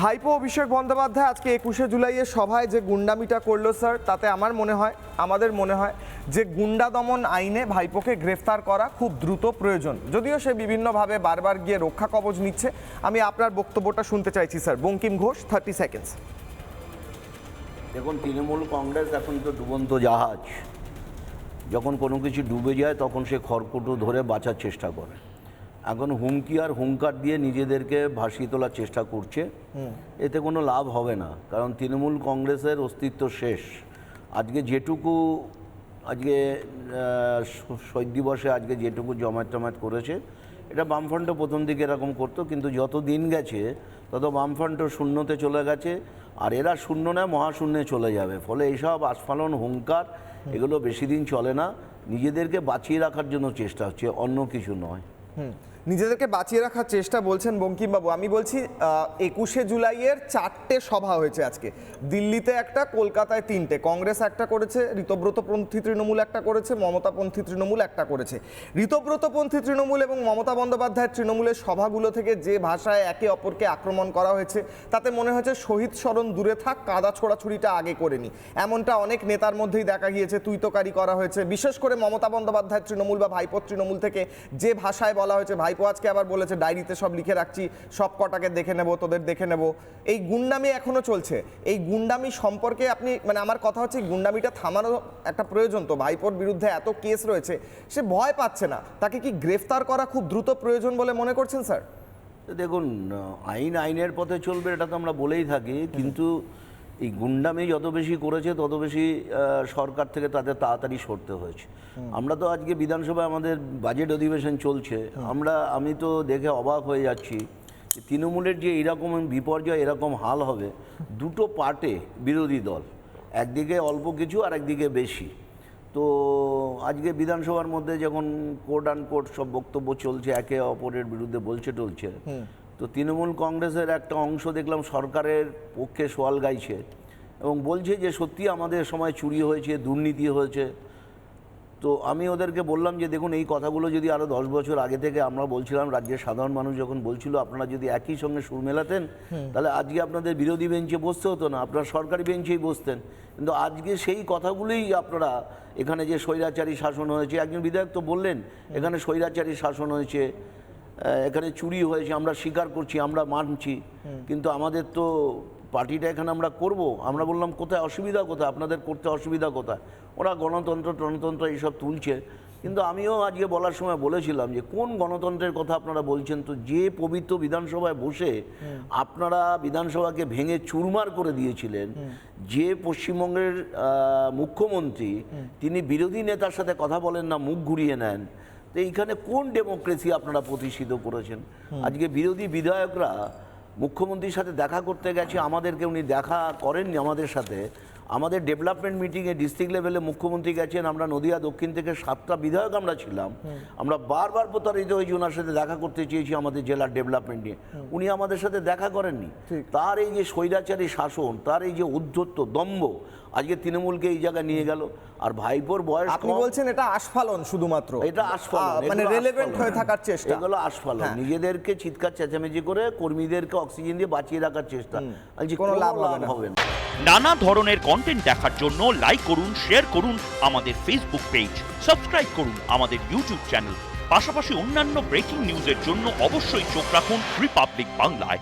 ভাইপো অভিষেক বন্দ্যোপাধ্যায় আজকে 21শে জুলাইয়ের সভায় যে গুন্ডামিটা করলো স্যার, তাতে আমাদের মনে হয় যে গুন্ডা দমন আইনে ভাইপোকে গ্রেফতার করা খুব দ্রুত প্রয়োজন। যদিও সে বিভিন্নভাবে বারবার গিয়ে রক্ষা কবচ নিচ্ছে। আমি আপনার বক্তব্যটা শুনতে চাইছি স্যার। বঙ্কিম ঘোষ, 30 সেকেন্ডস। দেখুন, তৃণমূল কংগ্রেস এখন তো ডুবন্ত জাহাজ। যখন কোনো কিছু ডুবে যায় তখন সে খড়কুটো ধরে বাঁচার চেষ্টা করে। এখন হুমকি আর হুঙ্কার দিয়ে নিজেদেরকে ভাসিয়ে তোলার চেষ্টা করছে। এতে কোনো লাভ হবে না, কারণ তৃণমূল কংগ্রেসের অস্তিত্ব শেষ। আজকে শহীদ দিবসে যেটুকু জমায়েত করেছে, এটা বামফ্রন্ট প্রথম দিকে এরকম করতো, কিন্তু যত দিন গেছে তত বামফ্রন্ট শূন্যতে চলে গেছে, আর এরা শূন্য নয় মহাশূন্যে চলে যাবে। ফলে এইসব আস্ফালন হুঙ্কার এগুলো বেশি দিন চলে না। নিজেদেরকে বাঁচিয়ে রাখার জন্য চেষ্টা হচ্ছে, অন্য কিছু নয়। নিজেদেরকে বাঁচিয়ে রাখার চেষ্টা বলছেন বঙ্কিমবাবু। আমি বলছি 21শে জুলাইয়ের 4টে সভা হয়েছে আজকে। দিল্লিতে একটা, কলকাতায় 3টে। কংগ্রেস একটা করেছে, ঋতব্রতপন্থী তৃণমূল একটা করেছে, মমতাপন্থী তৃণমূল একটা করেছে। ঋতব্রতপন্থী তৃণমূল এবং মমতা বন্দ্যোপাধ্যায়ের তৃণমূলের সভাগুলো থেকে যে ভাষায় একে অপরকে আক্রমণ করা হয়েছে, তাতে মনে হয়েছে শহীদ স্মরণ দূরে থাক, কাদা ছোড়াছুড়িটা আগে করে নি। এমনটা অনেক নেতার মধ্যেই দেখা গিয়েছে, তুইতকারি করা হয়েছে। বিশেষ করে মমতা বন্দ্যোপাধ্যায়ের তৃণমূল বা ভাইপোর তৃণমূল থেকে যে ভাষায় বলা হয়েছে, ভাইপো আজকে আবার বলেছে ডায়েরিতে সব লিখে রাখছি, সব কটাকে দেখে নেব, তোদের দেখে নেব। এই গুন্ডামি এখনো চলছে। এই গুন্ডামি সম্পর্কে আপনি, আমার কথা হচ্ছে গুন্ডামিটা থামানো একটা প্রয়োজন। তো ভাইপোর বিরুদ্ধে এত কেস রয়েছে, সে ভয় পাচ্ছে না, তাকে কি গ্রেফতার করা খুব দ্রুত প্রয়োজন বলে মনে করছেন স্যার? দেখুন, আইনের পথে চলবে, এটা তো আমরা বলেই থাকি, কিন্তু এই গুন্ডামি যত বেশি করেছে তত বেশি সরকার থেকে তাদের তাড়াতাড়ি সরতে হয়েছে। আমরা তো আজকে বিধানসভায় আমাদের বাজেট অধিবেশন চলছে, আমি তো দেখে অবাক হয়ে যাচ্ছি তৃণমূলের যে এরকম বিপর্যয়, এরকম হাল হবে। দুটো পার্টে বিরোধী দল, একদিকে অল্প কিছু আর একদিকে বেশি। তো আজকে বিধানসভার মধ্যে যখন কোট অ্যান্ড কোট সব বক্তব্য চলছে, একে অপরের বিরুদ্ধে বলছে টলছে, তো তৃণমূল কংগ্রেসের একটা অংশ দেখলাম সরকারের পক্ষে সোয়াল গাইছে এবং বলছে যে সত্যি আমাদের সময় চুরি হয়েছে, দুর্নীতি হয়েছে। তো আমি ওদেরকে বললাম যে দেখুন, এই কথাগুলো যদি আরও 10 বছর আগে থেকে আমরা বলছিলাম, রাজ্যের সাধারণ মানুষ যখন বলছিল, আপনারা যদি একই সঙ্গে সুর মেলাতেন, তাহলে আজকে আপনাদের বিরোধী বেঞ্চে বসতে হতো না, আপনারা সরকারি বেঞ্চেই বসতেন। কিন্তু আজকে সেই কথাগুলোই আপনারা, এখানে যে স্বৈরাচারী শাসন হয়েছে, একজন বিধায়ক তো বললেন এখানে স্বৈরাচারী শাসন হয়েছে, এখানে চুরি হয়েছে, আমরা স্বীকার করছি, আমরা মানছি, কিন্তু আমাদের তো পার্টিটা এখানে আমরা করব। আমরা বললাম কোথায় অসুবিধা, কোথায় আপনাদের করতে অসুবিধা কোথায়? ওরা গণতন্ত্র এইসব তুলছে। কিন্তু আমিও আজকে বলার সময় বলেছিলাম যে কোন গণতন্ত্রের কথা আপনারা বলছেন? তো যে পবিত্র বিধানসভায় বসে আপনারা বিধানসভাকে ভেঙে চুরমার করে দিয়েছিলেন, যে পশ্চিমবঙ্গের মুখ্যমন্ত্রী তিনি বিরোধী নেতার সাথে কথা বলেন না, মুখ ঘুরিয়ে নেন, তো এইখানে কোন ডেমোক্রেসি আপনারা প্রতিষ্ঠিত করেছেন? আজকে বিরোধী বিধায়করা মুখ্যমন্ত্রীর সাথে দেখা করতে গেছে, আমাদেরকে উনি দেখা করেননি আমাদের সাথে। আমাদের ডেভেলপমেন্ট মিটিংয়ে ডিস্ট্রিক্ট লেভেলে মুখ্যমন্ত্রী গেছেন, আমরা নদিয়া দক্ষিণ থেকে 7টা বিধায়ক আমরা ছিলাম, আমরা বারবার প্রতারিত হয়েছি, ওনার সাথে দেখা করতে চেয়েছি আমাদের জেলার ডেভেলপমেন্ট নিয়ে, উনি আমাদের সাথে দেখা করেননি। তার এই যে স্বৈরাচারী শাসন, তার এই যে উদ্ধত্ত দম্ভ, আজকে তৃণমূলকে এই জায়গায় নিয়ে গেল। আর ভাইপোর বয়স, আপনি বলছেন এটা আস্ফালন, শুধুমাত্র এটা আস্ফালন, রেলেভেন্ট হয়ে থাকার চেষ্টা, এগুলো আস্ফালন, নিজেদেরকে চিৎকার চেঁচামেচি করে কর্মীদেরকে অক্সিজেন দিয়ে বাঁচিয়ে রাখার চেষ্টা, কোনো লাভ হবে না। নানা ধরনের কন্টেন্ট দেখার জন্য লাইক করুন, শেয়ার করুন আমাদের ফেসবুক পেজ, সাবস্ক্রাইব করুন আমাদের ইউটিউব চ্যানেল। পাশাপাশি অন্যান্য ব্রেকিং নিউজের জন্য অবশ্যই চোখ রাখুন রিপাবলিক বাংলায়।